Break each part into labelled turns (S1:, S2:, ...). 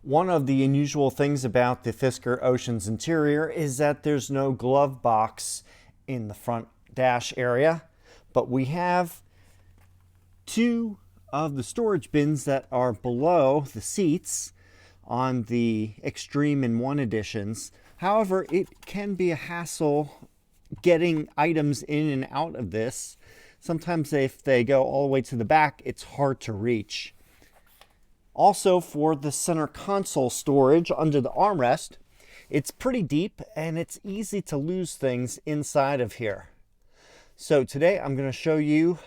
S1: One of the unusual things about the Fisker Ocean's interior is that there's no glove box in the front dash area, but we have two of the storage bins that are below the seats on the Extreme and 1 editions. However, it can be a hassle getting items in and out of this. Sometimes if they go all the way to the back, it's hard to reach. Also, for the center console storage under the armrest, it's pretty deep and it's easy to lose things inside of here. So today I'm going to show you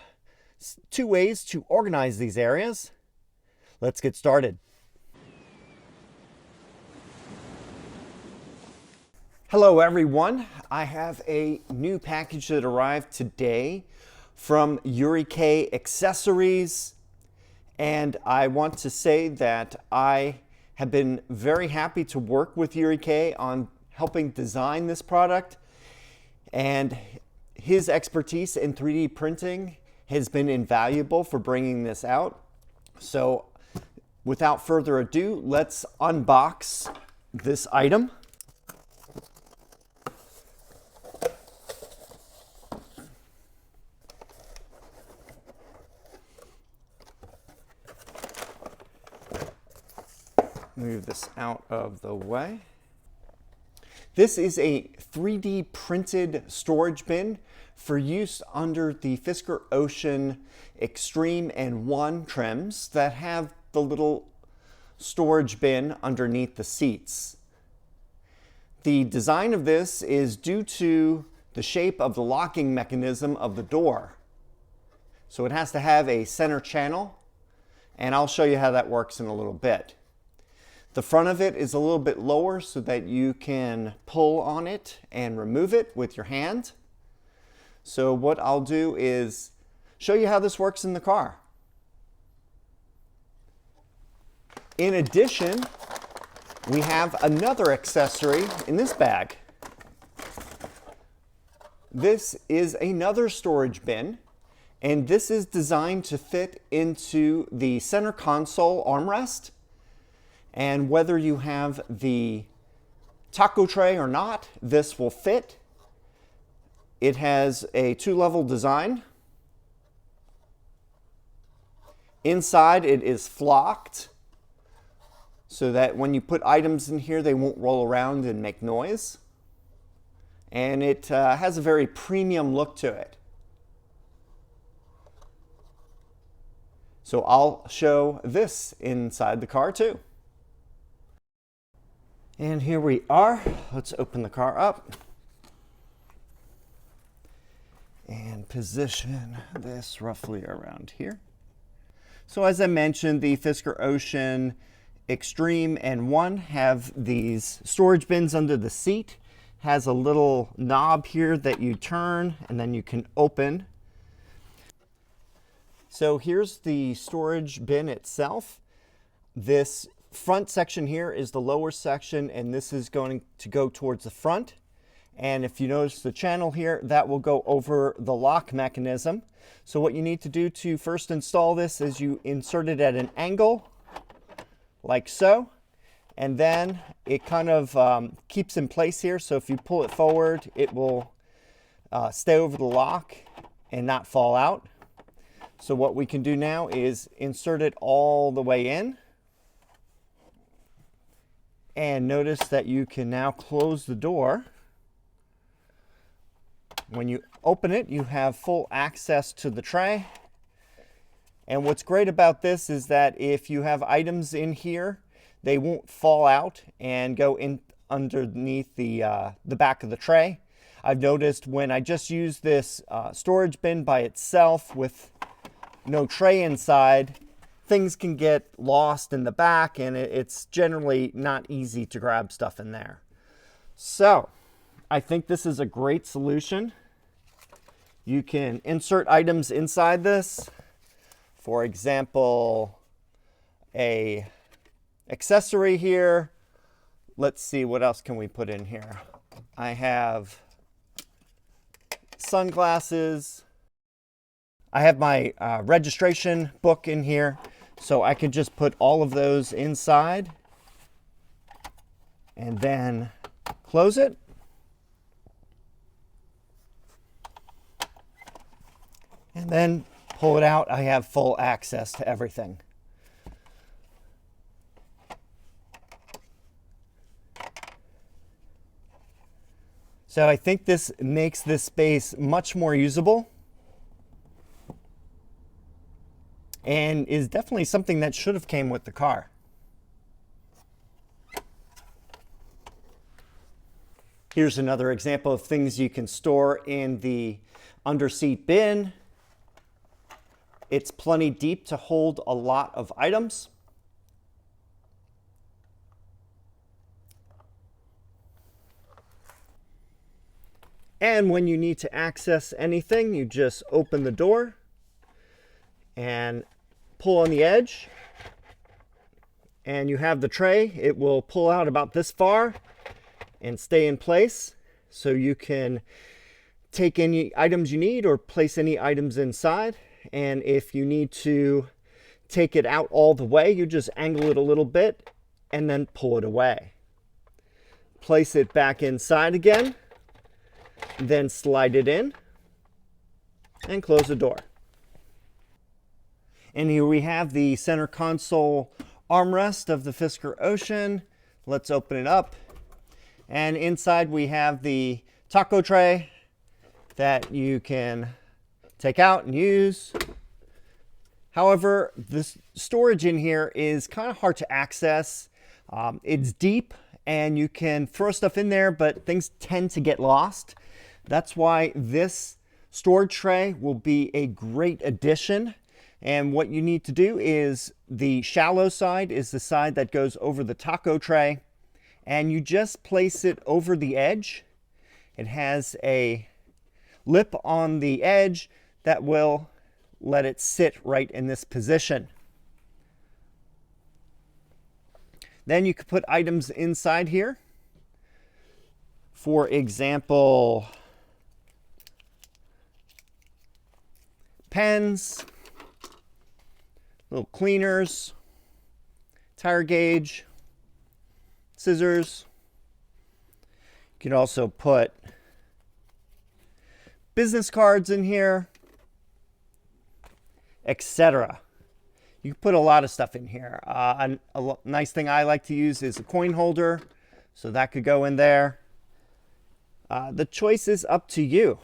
S1: 2 ways to organize these areas. Let's get started. Hello everyone, I have a new package that arrived today from Yurik Accessories, and I want to say that I have been very happy to work with Yurik on helping design this product, and his expertise in 3D printing has been invaluable for bringing this out. So without further ado, let's unbox this item. Move this out of the way. This is a 3D printed storage bin for use under the Fisker Ocean Extreme and 1 trims that have the little storage bin underneath the seats. The design of this is due to the shape of the locking mechanism of the door. So it has to have a center channel, and I'll show you how that works in a little bit. The front of it is a little bit lower so that you can pull on it and remove it with your hand. So what I'll do is show you how this works in the car. In addition, we have another accessory in this bag. This is another storage bin, and this is designed to fit into the center console armrest. And whether you have the taco tray or not, this will fit. It has a 2-level design. Inside it is flocked so that when you put items in here, they won't roll around and make noise. And it has a very premium look to it. So I'll show this inside the car too. And here we are. Let's open the car up and position this roughly around here. So as I mentioned, the Fisker Ocean Extreme and 1 have these storage bins under the seat. Has a little knob here that you turn and then you can open. So here's the storage bin itself. This front section here is the lower section, and this is going to go towards the front. And if you notice the channel here, that will go over the lock mechanism. So what you need to do to first install this is you insert it at an angle like so, and then it kind of keeps in place here. So if you pull it forward, it will stay over the lock and not fall out. So what we can do now is insert it all the way in. And notice that you can now close the door. When you open it, you have full access to the tray. And what's great about this is that if you have items in here, they won't fall out and go in underneath the back of the tray. I've noticed when I just use this storage bin by itself with no tray inside, things can get lost in the back, and it's generally not easy to grab stuff in there. So I think this is a great solution. You can insert items inside this. For example, a accessory here. Let's see, what else can we put in here? I have sunglasses. I have my registration book in here. So I can just put all of those inside and then close it. And then pull it out. I have full access to everything. So I think this makes this space much more usable and is definitely something that should have came with the car. Here's another example of things you can store in the underseat bin. It's plenty deep to hold a lot of items. And when you need to access anything, you just open the door and pull on the edge, and you have the tray. It will pull out about this far and stay in place, so you can take any items you need or place any items inside. And if you need to take it out all the way, you just angle it a little bit and then pull it away. Place it back inside again, then slide it in and close the door. And here we have the center console armrest of the Fisker Ocean. Let's open it up. And inside we have the taco tray that you can take out and use. However, the storage in here is kind of hard to access. It's deep and you can throw stuff in there, but things tend to get lost. That's why this storage tray will be a great addition. And what you need to do is the shallow side is the side that goes over the taco tray, and you just place it over the edge. It has a lip on the edge that will let it sit right in this position. Then you can put items inside here. For example, pens, little cleaners, tire gauge, scissors. You can also put business cards in here, etc. You can put a lot of stuff in here. A nice thing I like to use is a coin holder, so that could go in there. The choice is up to you.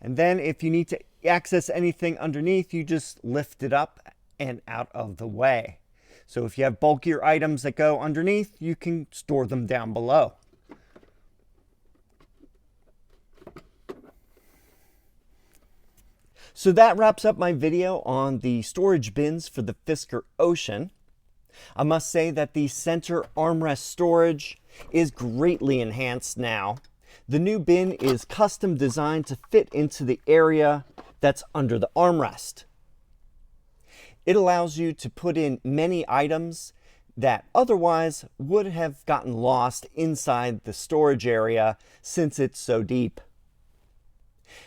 S1: And then if you need to access anything underneath, you just lift it up and out of the way. So if you have bulkier items that go underneath, you can store them down below. So that wraps up my video on the storage bins for the Fisker Ocean. I must say that the center armrest storage is greatly enhanced now. The new bin is custom designed to fit into the area that's under the armrest. It allows you to put in many items that otherwise would have gotten lost inside the storage area since it's so deep.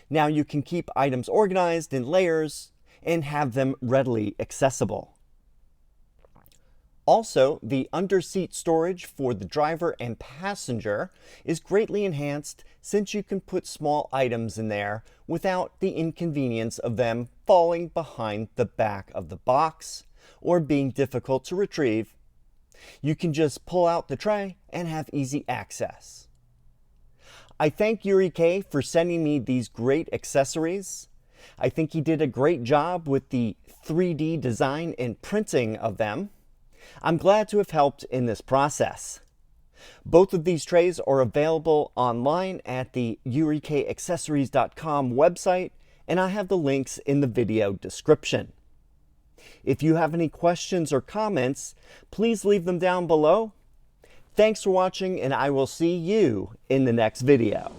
S1: Now you can keep items organized in layers and have them readily accessible. Also, the underseat storage for the driver and passenger is greatly enhanced since you can put small items in there without the inconvenience of them falling behind the back of the box or being difficult to retrieve. You can just pull out the tray and have easy access. I thank Yurik for sending me these great accessories. I think he did a great job with the 3D design and printing of them. I'm glad to have helped in this process. Both of these trays are available online at the yurikaccessories.com website, and I have the links in the video description. If you have any questions or comments, please leave them down below. Thanks for watching, and I will see you in the next video.